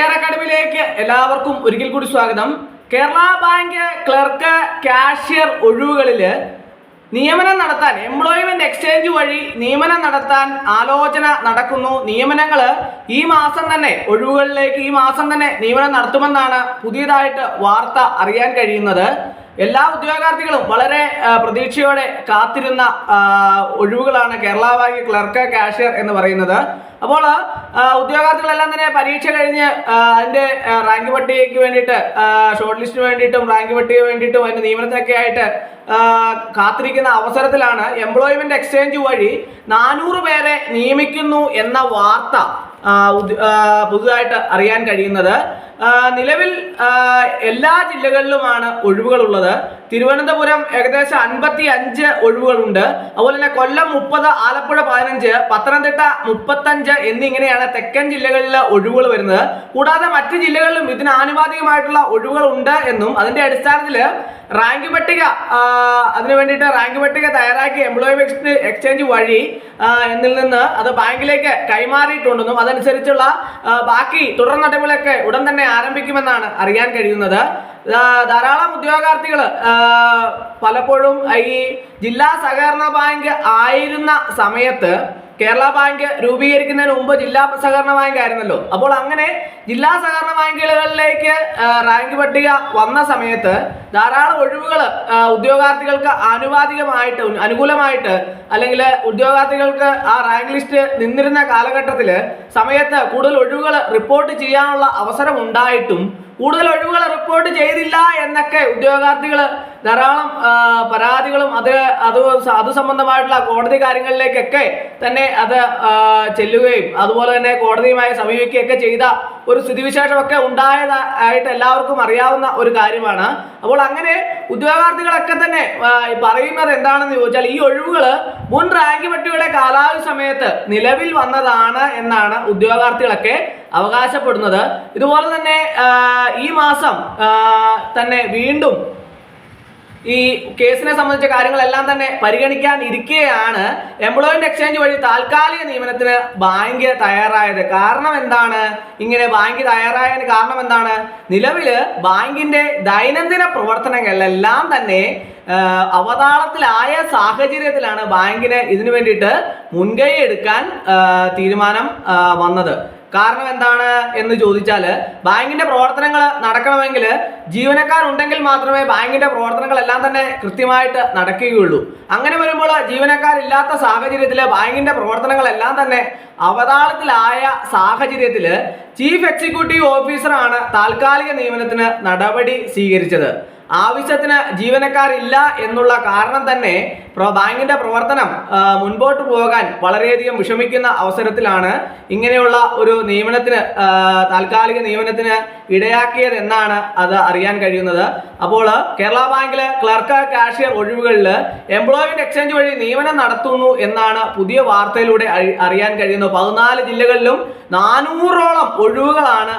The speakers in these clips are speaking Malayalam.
കരിയർ അക്കാഡമിയിലേക്ക് എല്ലാവർക്കും ഒരിക്കൽ കൂടി സ്വാഗതം. കേരള ബാങ്ക് ക്ലർക്ക് കാഷ്യർ ഒഴിവുകളിൽ നിയമനം നടത്താൻ എംപ്ലോയ്മെന്റ് എക്സ്ചേഞ്ച് വഴി നിയമനം നടത്താൻ ആലോചന നടക്കുന്നു. നിയമനങ്ങൾ ഈ മാസം തന്നെ ഒഴിവുകളിലേക്ക് ഈ മാസം തന്നെ നിയമനം നടത്തുമെന്നാണ് പുതിയതായിട്ട് വാർത്ത അറിയാൻ കഴിയുന്നത്. എല്ലാ ഉദ്യോഗാർത്ഥികളും വളരെ പ്രതീക്ഷയോടെ കാത്തിരുന്ന ഒഴിവുകളാണ് കേരള ബാങ്ക് ക്ലർക്ക് കാഷ്യർ എന്ന് പറയുന്നത്. അപ്പോൾ ഉദ്യോഗാർത്ഥികളെല്ലാം തന്നെ പരീക്ഷ കഴിഞ്ഞ് അതിൻ്റെ റാങ്ക് പട്ടികയ്ക്ക് വേണ്ടിയിട്ട് ഷോർട്ട് ലിസ്റ്റിന് വേണ്ടിയിട്ടും റാങ്ക് പട്ടിക വേണ്ടിയിട്ടും അതിൻ്റെ നിയമനത്തിനൊക്കെ ആയിട്ട് കാത്തിരിക്കുന്ന അവസരത്തിലാണ് എംപ്ലോയ്മെന്റ് എക്സ്ചേഞ്ച് വഴി 400 പേരെ നിയമിക്കുന്നു എന്ന വാർത്ത പുതുതായിട്ട് അറിയാൻ കഴിയുന്നത്. നിലവിൽ എല്ലാ ജില്ലകളിലുമാണ് ഒഴിവുകളുള്ളത്. തിരുവനന്തപുരം ഏകദേശം 55 ഒഴിവുകളുണ്ട്. അതുപോലെ തന്നെ കൊല്ലം 30, ആലപ്പുഴ 15, പത്തനംതിട്ട 35 എന്നിങ്ങനെയാണ് തെക്കൻ ജില്ലകളിലെ ഒഴിവുകൾ വരുന്നത്. കൂടാതെ മറ്റ് ജില്ലകളിലും ഇതിന് ആനുപാതികമായിട്ടുള്ള ഒഴിവുകൾ ഉണ്ട് എന്നും അതിന്റെ അടിസ്ഥാനത്തിൽ റാങ്ക് പട്ടിക അതിനു വേണ്ടിയിട്ട് റാങ്ക് പട്ടിക തയ്യാറാക്കി എംപ്ലോയ്മെന്റ് എക്സ്ചേഞ്ച് വഴി എന്നിൽ നിന്ന് അത് ബാങ്കിലേക്ക് കൈമാറിയിട്ടുണ്ടെന്നും അതനുസരിച്ചുള്ള ബാക്കി തുടർ നടപടികളൊക്കെ ഉടൻ തന്നെ ആരംഭിക്കുമെന്നാണ് അറിയാൻ കഴിയുന്നത്. ധാരാളം ഉദ്യോഗാർത്ഥികൾ പലപ്പോഴും ഈ ജില്ലാ സഹകരണ ബാങ്ക് ആയിരുന്ന സമയത്ത് കേരള ബാങ്ക് രൂപീകരിക്കുന്നതിന് മുമ്പ് ജില്ലാ സഹകരണ ബാങ്ക് ആയിരുന്നല്ലോ. അപ്പോൾ അങ്ങനെ ജില്ലാ സഹകരണ ബാങ്കുകളിലേക്ക് റാങ്ക് പട്ടിക വന്ന സമയത്ത് ധാരാളം ഒഴിവുകൾ ഉദ്യോഗാർത്ഥികൾക്ക് അനുകൂലമായിട്ട് അല്ലെങ്കിൽ ഉദ്യോഗാർത്ഥികൾക്ക് ആ റാങ്ക് ലിസ്റ്റ് നിന്നിരുന്ന കാലഘട്ടത്തിൽ സമയത്ത് കൂടുതൽ ഒഴിവുകൾ റിപ്പോർട്ട് ചെയ്യാനുള്ള അവസരം ഉണ്ടായിട്ടും കൂടുതൽ ഒഴിവുകൾ റിപ്പോർട്ട് ചെയ്തില്ല എന്നൊക്കെ ഉദ്യോഗാർത്ഥികൾ ധാരാളം പരാതികളും അത് സംബന്ധമായിട്ടുള്ള കോടതി കാര്യങ്ങളിലേക്കൊക്കെ തന്നെ അത് ചെല്ലുകയും അതുപോലെ തന്നെ കോടതിയുമായി സമീപിക്കുകയൊക്കെ ചെയ്ത ഒരു സ്ഥിതിവിശേഷമൊക്കെ ഉണ്ടായതായിട്ട് എല്ലാവർക്കും അറിയാവുന്ന ഒരു കാര്യമാണ്. അപ്പോൾ അങ്ങനെ ഉദ്യോഗാർത്ഥികളൊക്കെ തന്നെ പറയുന്നത് എന്താണെന്ന് ചോദിച്ചാൽ ഈ ഒഴിവുകൾ മുൻ റാങ്ക് പട്ടികയുടെ കാലാവധി സമയത്ത് നിലവിൽ വന്നതാണ് എന്നാണ് ഉദ്യോഗാർത്ഥികളൊക്കെ അവകാശപ്പെടുന്നത്. ഇതുപോലെ തന്നെ ഈ മാസം തന്നെ വീണ്ടും ഈ കേസിനെ സംബന്ധിച്ച കാര്യങ്ങളെല്ലാം തന്നെ പരിഗണിക്കാൻ ഇരിക്കുകയാണ് എംപ്ലോയ്മെന്റ് എക്സ്ചേഞ്ച് വഴി താൽക്കാലിക നിയമനത്തിന് ബാങ്ക് തയ്യാറായത്. കാരണം എന്താണ് ഇങ്ങനെ ബാങ്ക് തയ്യാറായതിന് കാരണം എന്താണ്? നിലവില് ബാങ്കിന്റെ ദൈനംദിന പ്രവർത്തനങ്ങളിലെല്ലാം തന്നെ അവതാളത്തിലായ സാഹചര്യത്തിലാണ് ബാങ്കിന് ഇതിനു വേണ്ടിയിട്ട് മുൻകൈ എടുക്കാൻ തീരുമാനം വന്നത്. കാരണം എന്താണ് എന്ന് ചോദിച്ചാൽ ബാങ്കിന്റെ പ്രവർത്തനങ്ങൾ നടക്കണമെങ്കിൽ ജീവനക്കാരുണ്ടെങ്കിൽ മാത്രമേ ബാങ്കിന്റെ പ്രവർത്തനങ്ങളെല്ലാം തന്നെ കൃത്യമായിട്ട് നടക്കുകയുള്ളൂ. അങ്ങനെ വരുമ്പോൾ ജീവനക്കാരില്ലാത്ത സാഹചര്യത്തിൽ ബാങ്കിന്റെ പ്രവർത്തനങ്ങളെല്ലാം തന്നെ അവതാളത്തിലായ സാഹചര്യത്തിൽ ചീഫ് എക്സിക്യൂട്ടീവ് ഓഫീസറാണ് താൽക്കാലിക നിയമനത്തിന് നടപടി സ്വീകരിച്ചത്. ആവശ്യത്തിന് ജീവനക്കാരില്ല എന്നുള്ള കാരണം തന്നെ ബാങ്കിന്റെ പ്രവർത്തനം മുൻപോട്ട് പോകാൻ വളരെയധികം വിഷമിക്കുന്ന അവസരത്തിലാണ് ഇങ്ങനെയുള്ള ഒരു നിയമനത്തിന് താൽക്കാലിക നിയമനത്തിന് ഇടയാക്കിയത് എന്നാണ് അത് അറിയാൻ കഴിയുന്നത്. അപ്പോൾ കേരള ബാങ്കിലെ ക്ലർക്ക് കാഷ്യർ ഒഴിവുകളിൽ എംപ്ലോയ്മെന്റ് എക്സ്ചേഞ്ച് വഴി നിയമനം നടത്തുന്നു എന്നാണ് പുതിയ വാർത്തയിലൂടെ അറിയാൻ കഴിയുന്നത്. 14 ജില്ലകളിലും 400ഓളം ഒഴിവുകളാണ്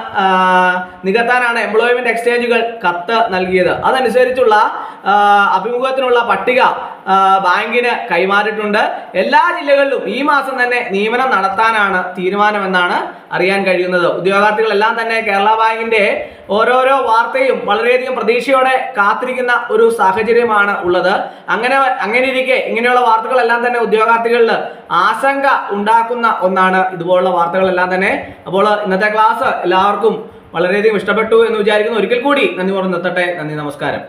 നികത്താനാണ് എംപ്ലോയ്മെന്റ് എക്സ്ചേഞ്ചുകൾ കത്ത് നൽകിയത്. അതനുസരിച്ചുള്ള അഭിമുഖത്തിനുള്ള പട്ടിക ബാങ്കിന് കൈമാറിയിട്ടുണ്ട്. എല്ലാ ജില്ലകളിലും ഈ മാസം തന്നെ നിയമനം നടത്താനാണ് തീരുമാനമെന്നാണ് അറിയാൻ കഴിയുന്നത്. ഉദ്യോഗാർത്ഥികളെല്ലാം തന്നെ കേരള ബാങ്കിന്റെ ഓരോരോ വാർത്തയും വളരെയധികം പ്രതീക്ഷയോടെ കാത്തിരിക്കുന്ന ഒരു സാഹചര്യമാണ് ഉള്ളത്. അങ്ങനെ ഇരിക്കെ ഇങ്ങനെയുള്ള വാർത്തകളെല്ലാം തന്നെ ഉദ്യോഗാർത്ഥികളിൽ ആശങ്ക ഉണ്ടാക്കുന്ന ഒന്നാണ് ഇതുപോലുള്ള വാർത്തകളെല്ലാം തന്നെ. അപ്പോൾ ഇന്നത്തെ ക്ലാസ് എല്ലാവർക്കും വളരെയധികം ഇഷ്ടപ്പെട്ടു എന്ന് വിചാരിക്കുന്നു. ഒരിക്കൽ കൂടി നന്ദി പറഞ്ഞു നിർത്തട്ടെ. നന്ദി, നമസ്കാരം.